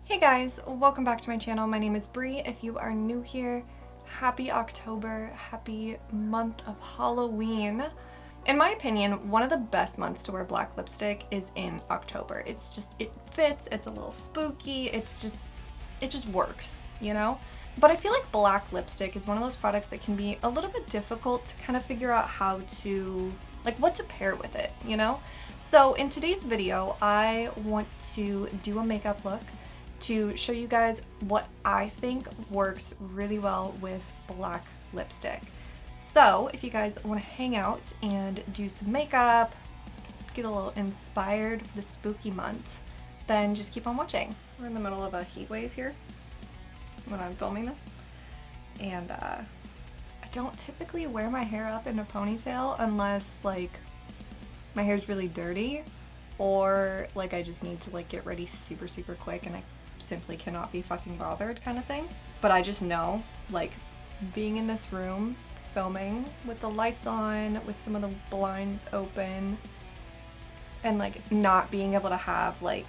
Hey guys, welcome back to my channel. My name is Bree. If you are new here, happy October, happy month of Halloween. In my opinion, one of the best months to wear black lipstick is in October. It fits, it's a little spooky, it just works, you know? But I feel like black lipstick is one of those products that can be a little bit difficult to kind of figure out how to, like what to pair with it, you know? So in today's video, I want to do a makeup look to show you guys what I think works really well with black lipstick. So if you guys want to hang out and do some makeup, get a little inspired for the spooky month, then just keep on watching. We're in the middle of a heat wave here when I'm filming this, and I don't typically wear my hair up in a ponytail unless like my hair's really dirty or like I just need to like get ready super quick and I simply cannot be fucking bothered kind of thing. But I just know, like, being in this room filming with the lights on, with some of the blinds open, and like not being able to have like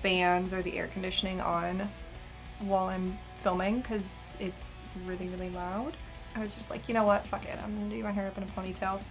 fans or the air conditioning on while I'm filming because it's really loud, I was just like, you know what, fuck it, I'm gonna do my hair up in a ponytail.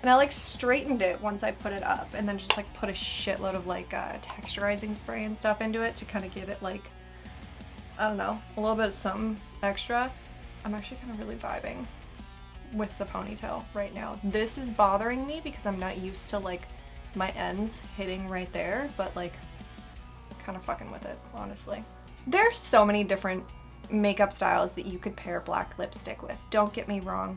And I like straightened it once I put it up and then just like put a shitload of like texturizing spray and stuff into it to kind of give it like, I don't know, a little bit of something extra. I'm actually kind of really vibing with the ponytail right now. This is bothering me because I'm not used to like my ends hitting right there, but like kind of fucking with it, honestly. There's so many different makeup styles that you could pair black lipstick with, don't get me wrong.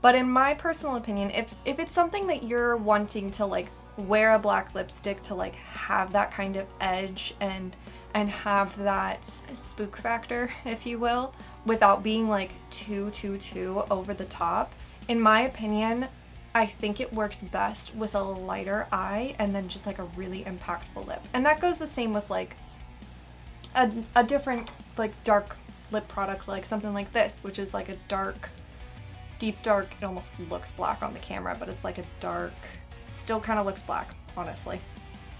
But in my personal opinion, if it's something that you're wanting to like wear a black lipstick to like have that kind of edge and have that spook factor, if you will, without being like too over the top, in my opinion, I think it works best with a lighter eye and then just like a really impactful lip. And that goes the same with like a different like dark lip product, like something like this, which is like a deep dark, it almost looks black on the camera, but it's like a dark, still kind of looks black, honestly.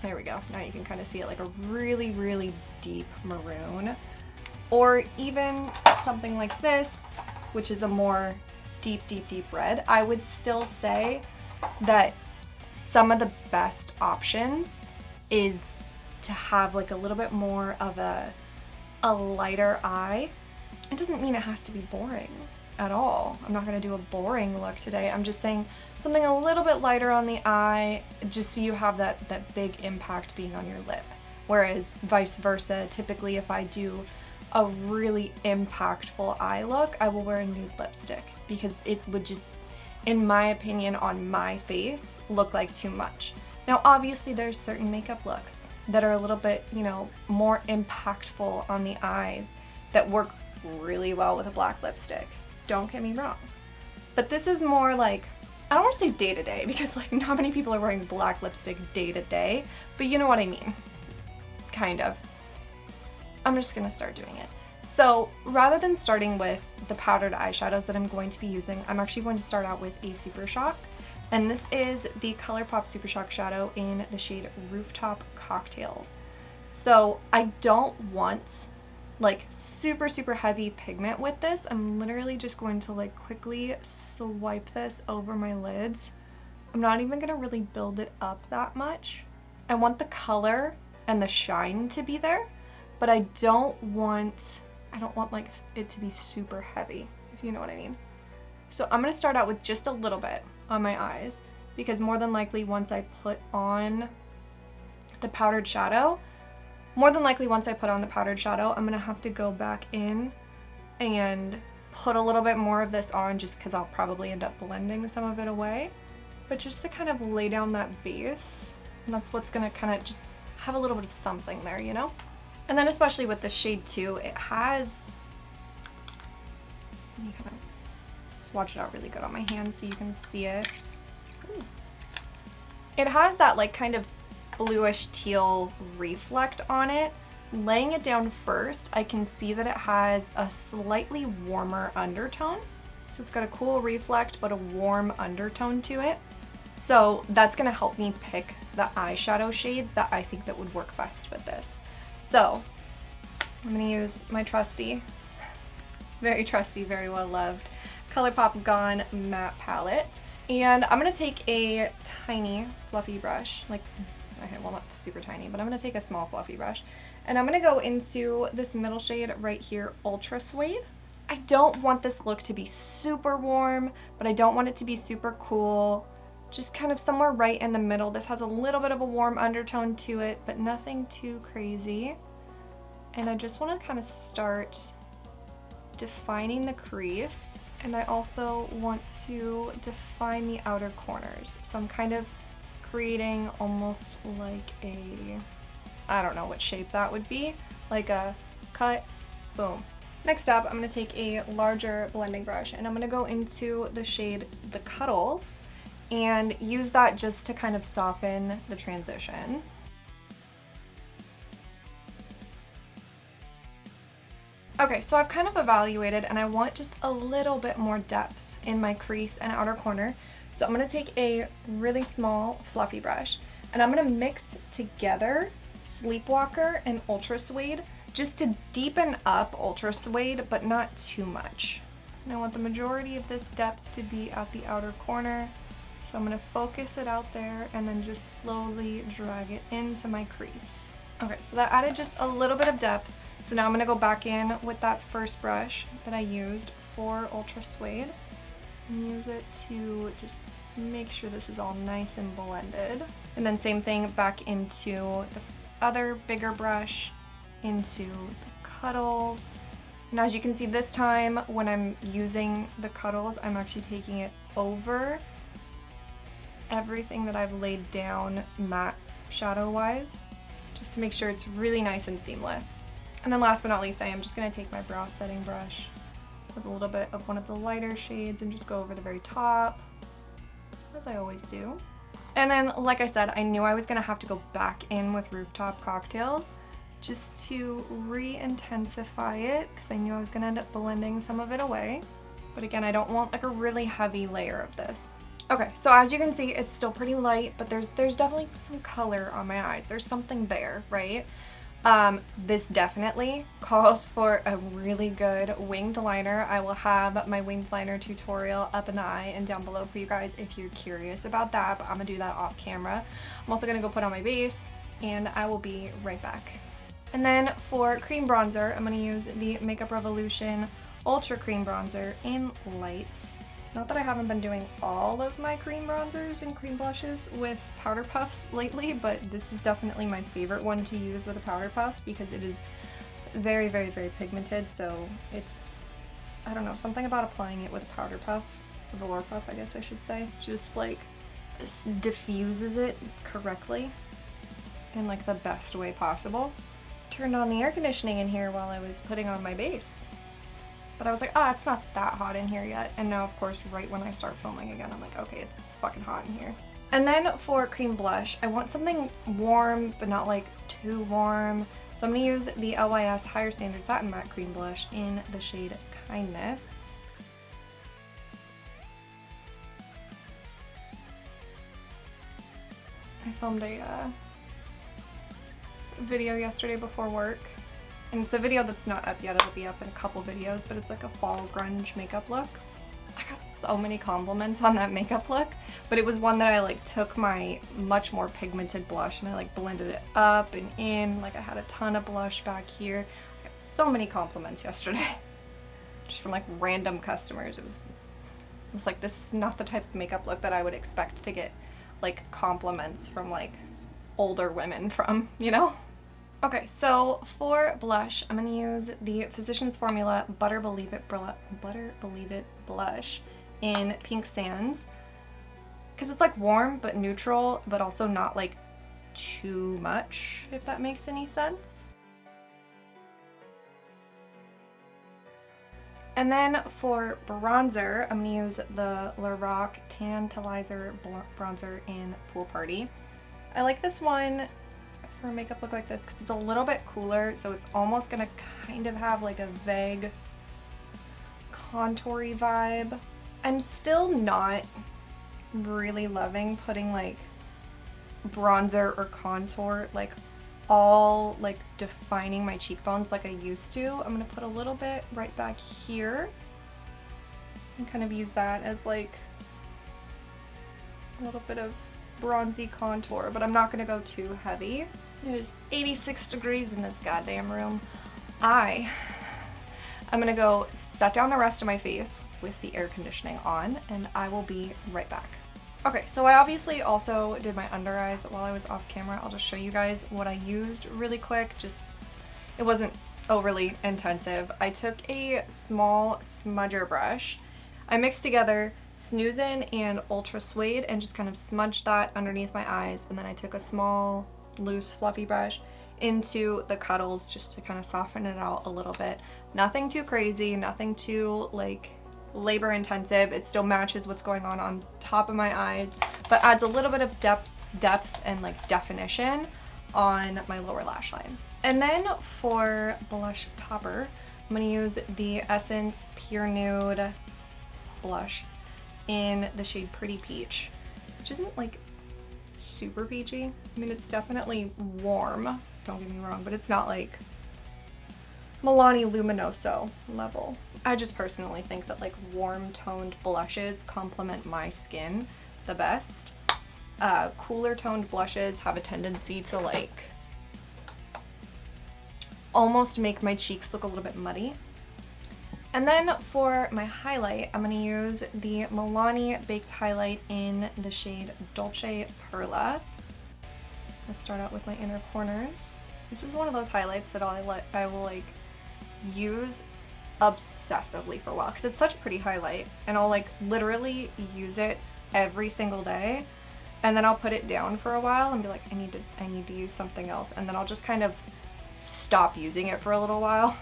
There we go. Now you can kind of see it, like a really deep maroon. Or even something like this, which is a more deep red. I would still say that some of the best options is to have like a little bit more of a lighter eye. It doesn't mean it has to be boring at all. I'm not going to do a boring look today. I'm just saying something a little bit lighter on the eye, just so you have that big impact being on your lip. Whereas vice versa, typically if I do a really impactful eye look, I will wear a nude lipstick because it would just, in my opinion, on my face, look like too much. Now obviously there's certain makeup looks that are a little bit, you know, more impactful on the eyes that work really well with a black lipstick. Don't get me wrong. But this is more like, I don't want to say day to day because like not many people are wearing black lipstick day to day, but you know what I mean. Kind of. I'm just gonna start doing it. So rather than starting with the powdered eyeshadows that I'm going to be using, I'm actually going to start out with a Super Shock. And this is the ColourPop Super Shock Shadow in the shade Rooftop Cocktails. So I don't want like super heavy pigment with this. I'm literally just going to like quickly swipe this over my lids. I'm not even gonna really build it up that much. I want the color and the shine to be there, but I don't want like it to be super heavy, if you know what I mean. So I'm gonna start out with just a little bit on my eyes because more than likely once I put on the powdered shadow, I'm gonna have to go back in and put a little bit more of this on just because I'll probably end up blending some of it away. But just to kind of lay down that base, and that's what's gonna kind of just have a little bit of something there, you know? And then especially with this shade too, it has, let me kind of swatch it out really good on my hand so you can see it. Ooh. It has that like kind of bluish teal reflect on it. Laying it down first, I can see that it has a slightly warmer undertone. So it's got a cool reflect but a warm undertone to it. So that's gonna help me pick the eyeshadow shades that I think that would work best with this. So I'm gonna use my trusty, very trusty, very well loved ColourPop Gone matte palette. And I'm gonna take a tiny fluffy brush, like, okay, well not super tiny, but I'm gonna take a small fluffy brush. And I'm gonna go into this middle shade right here, Ultra Suede. I don't want this look to be super warm, but I don't want it to be super cool. Just kind of somewhere right in the middle. This has a little bit of a warm undertone to it, but nothing too crazy. And I just want to kind of start defining the crease. And I also want to define the outer corners. So I'm kind of creating almost like a, I don't know what shape that would be, like a cut, boom. Next up, I'm going to take a larger blending brush and I'm going to go into the shade The Cuddles and use that just to kind of soften the transition. Okay, so I've kind of evaluated and I want just a little bit more depth in my crease and outer corner. So I'm going to take a really small fluffy brush and I'm going to mix together Sleepwalker and Ultra Suede just to deepen up Ultra Suede, but not too much. And I want the majority of this depth to be at the outer corner. So I'm going to focus it out there and then just slowly drag it into my crease. Okay, so that added just a little bit of depth. So now I'm going to go back in with that first brush that I used for Ultra Suede and use it to just make sure this is all nice and blended. And then same thing back into the other bigger brush, into the Cuddles. And as you can see this time when I'm using the Cuddles, I'm actually taking it over everything that I've laid down matte shadow wise, just to make sure it's really nice and seamless. And then last but not least, I am just going to take my brow setting brush with a little bit of one of the lighter shades and just go over the very top, as I always do. And then, like I said, I knew I was going to have to go back in with Rooftop Cocktails just to re-intensify it, because I knew I was going to end up blending some of it away. But again, I don't want like a really heavy layer of this. Okay, so as you can see, it's still pretty light, but there's definitely some color on my eyes. There's something there, right? This definitely calls for a really good winged liner. I will have my winged liner tutorial up in the eye and down below for you guys if you're curious about that, but I'm gonna do that off camera. I'm also gonna go put on my base and I will be right back. And then for cream bronzer, I'm gonna use the Makeup Revolution Ultra Cream Bronzer in Lights. Not that I haven't been doing all of my cream bronzers and cream blushes with powder puffs lately, but this is definitely my favorite one to use with a powder puff because it is very, very, very pigmented. So it's, I don't know, something about applying it with a powder puff, a velour puff, I guess I should say, just like diffuses it correctly in like the best way possible. Turned on the air conditioning in here while I was putting on my base. But I was like, it's not that hot in here yet. And now, of course, right when I start filming again, I'm like, okay, it's fucking hot in here. And then for cream blush, I want something warm, but not like too warm. So I'm gonna use the LYS Higher Standard Satin Matte Cream Blush in the shade Kindness. I filmed a video yesterday before work. And it's a video that's not up yet, it'll be up in a couple videos, but it's like a fall grunge makeup look. I got so many compliments on that makeup look, but it was one that I like took my much more pigmented blush and I like blended it up and in, like I had a ton of blush back here. I got so many compliments yesterday, just from like random customers. It was like, this is not the type of makeup look that I would expect to get like compliments from like older women from, you know? Okay, so for blush, I'm gonna use the Physicians Formula Butter Believe It blush in Pink Sands, because it's like warm but neutral, but also not like too much, if that makes any sense. And then for bronzer, I'm gonna use the Lorac Tantalizer bronzer in Pool Party. I like this one for a makeup look like this because it's a little bit cooler, so it's almost gonna kind of have like a vague contoury vibe. I'm still not really loving putting like bronzer or contour like all like defining my cheekbones like I used to. I'm gonna put a little bit right back here and kind of use that as like a little bit of bronzy contour, but I'm not gonna go too heavy. It is 86 degrees in this goddamn room. I'm gonna go set down the rest of my face with the air conditioning on, and I will be right back. Okay, so I obviously also did my under eyes while I was off camera. I'll just show you guys what I used really quick. It wasn't overly intensive. I took a small smudger brush. I mixed together Snoozin and Ultra Suede and just kind of smudged that underneath my eyes, and then I took a small loose fluffy brush into the cuddles just to kind of soften it out a little bit. Nothing too crazy, nothing too like labor intensive. It still matches what's going on top of my eyes, but adds a little bit of depth and like definition on my lower lash line. And then for blush topper, I'm gonna use the Essence Pure Nude blush in the shade Pretty Peach, which isn't like super peachy. I mean, it's definitely warm, don't get me wrong, but it's not like Milani Luminoso level. I just personally think that like warm toned blushes complement my skin the best. Cooler toned blushes have a tendency to like almost make my cheeks look a little bit muddy. And then for my highlight, I'm going to use the Milani Baked Highlight in the shade Dolce Perla. I'll start out with my inner corners. This is one of those highlights that I will like use obsessively for a while because it's such a pretty highlight, and I'll like literally use it every single day, and then I'll put it down for a while and be like, I need to use something else, and then I'll just kind of stop using it for a little while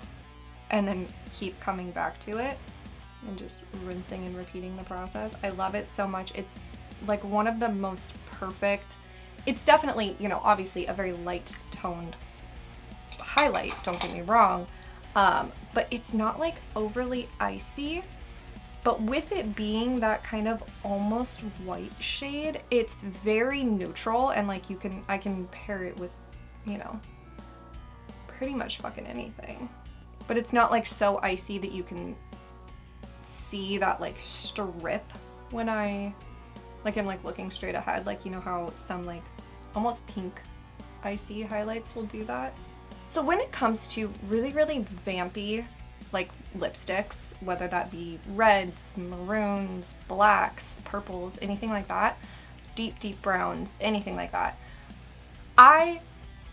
and then keep coming back to it and just rinsing and repeating the process. I love it so much. It's like one of the most perfect, it's definitely, you know, obviously a very light toned highlight, don't get me wrong, but it's not like overly icy, but with it being that kind of almost white shade, it's very neutral, and like I can pair it with, you know, pretty much fucking anything. But it's not like so icy that you can see that like strip when I like am like looking straight ahead, like, you know how some like almost pink icy highlights will do that. So when it comes to really, really vampy like lipsticks, whether that be reds, maroons, blacks, purples, anything like that, deep, deep browns, anything like that, I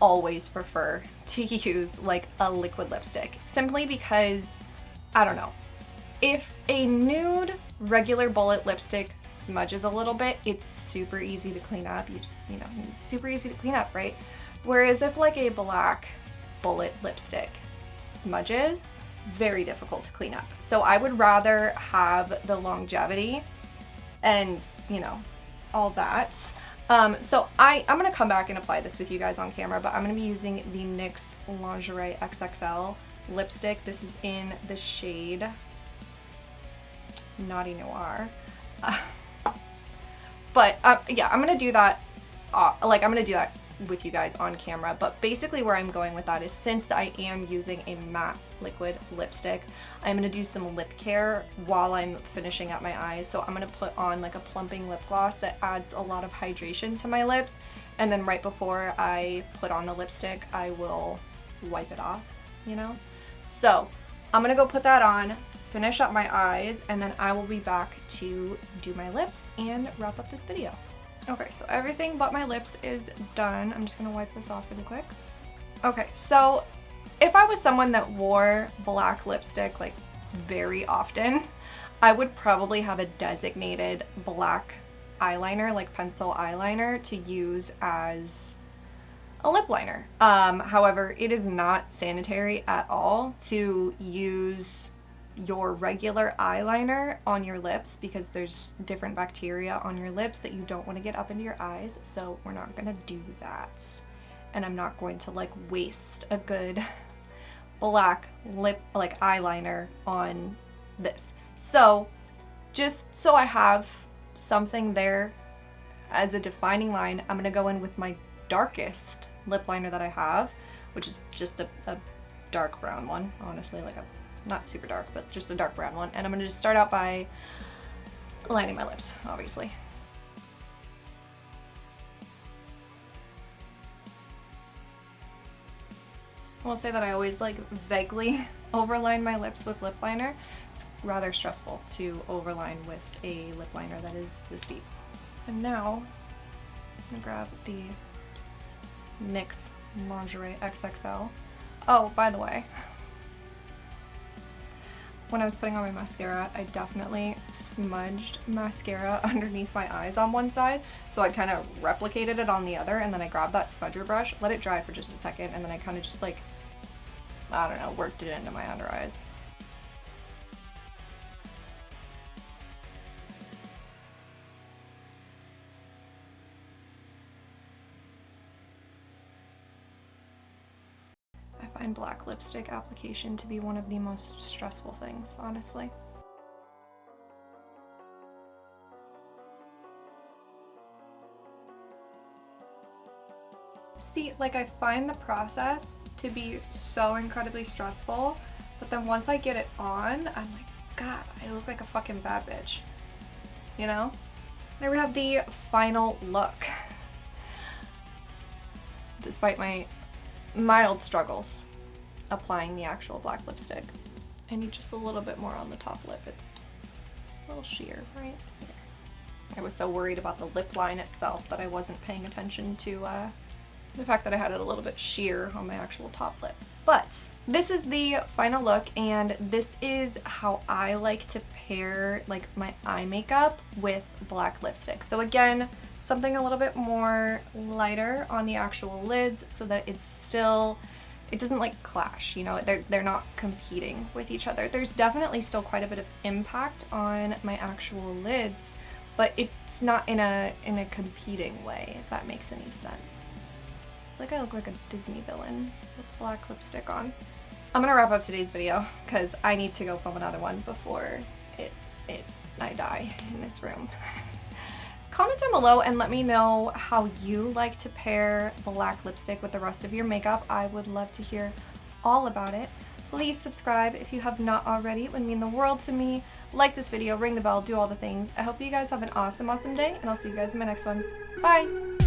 always prefer to use like a liquid lipstick, simply because, I don't know, if a nude regular bullet lipstick smudges a little bit, it's super easy to clean up. You just, you know, it's super easy to clean up, right? Whereas if like a black bullet lipstick smudges, very difficult to clean up. So I would rather have the longevity and, you know, all that. So I'm gonna come back and apply this with you guys on camera, but I'm gonna be using the NYX Lingerie XXL lipstick. This is in the shade Naughty Noir. But yeah, I'm gonna do that, I'm gonna do that with you guys on camera. But basically where I'm going with that is, since I am using a matte liquid lipstick, I'm gonna do some lip care while I'm finishing up my eyes. So I'm gonna put on like a plumping lip gloss that adds a lot of hydration to my lips, and then right before I put on the lipstick, I will wipe it off, you know? So I'm gonna go put that on, finish up my eyes, and then I will be back to do my lips and wrap up this video. Okay, so everything but my lips is done. I'm just gonna wipe this off really quick. Okay, so if I was someone that wore black lipstick like very often, I would probably have a designated black eyeliner, like pencil eyeliner, to use as a lip liner. However, it is not sanitary at all to use your regular eyeliner on your lips, because there's different bacteria on your lips that you don't want to get up into your eyes, so we're not gonna do that. And I'm not going to like waste a good black lip like eyeliner on this. So just so I have something there as a defining line, I'm gonna go in with my darkest lip liner that I have, which is just a dark brown one, honestly, like a, not super dark, but just a dark brown one. And I'm gonna just start out by lining my lips, obviously. I will say that I always like vaguely overline my lips with lip liner. It's rather stressful to overline with a lip liner that is this deep. And now I'm gonna grab the NYX Lingerie XXL. Oh, by the way, when I was putting on my mascara, I definitely smudged mascara underneath my eyes on one side, so I kind of replicated it on the other, and then I grabbed that smudger brush, let it dry for just a second, and then I kind of just like, I don't know, worked it into my under eyes. I find black lipstick application to be one of the most stressful things, honestly. See, like, I find the process to be so incredibly stressful, but then once I get it on, I'm like, God, I look like a fucking bad bitch, you know? There we have the final look. Despite my mild struggles applying the actual black lipstick. I need just a little bit more on the top lip. It's a little sheer right here. I was so worried about the lip line itself that I wasn't paying attention to the fact that I had it a little bit sheer on my actual top lip. But this is the final look, and this is how I like to pair like my eye makeup with black lipstick. So again, something a little bit more lighter on the actual lids so that it's still, it doesn't like clash, you know, they're not competing with each other. There's definitely still quite a bit of impact on my actual lids, but it's not in a competing way, if that makes any sense. Like I look like a Disney villain with black lipstick on. I'm gonna wrap up today's video because I need to go film another one before I die in this room. Comment down below and let me know how you like to pair black lipstick with the rest of your makeup. I would love to hear all about it. Please subscribe if you have not already. It would mean the world to me. Like this video, ring the bell, do all the things. I hope you guys have an awesome, awesome day, and I'll see you guys in my next one. Bye!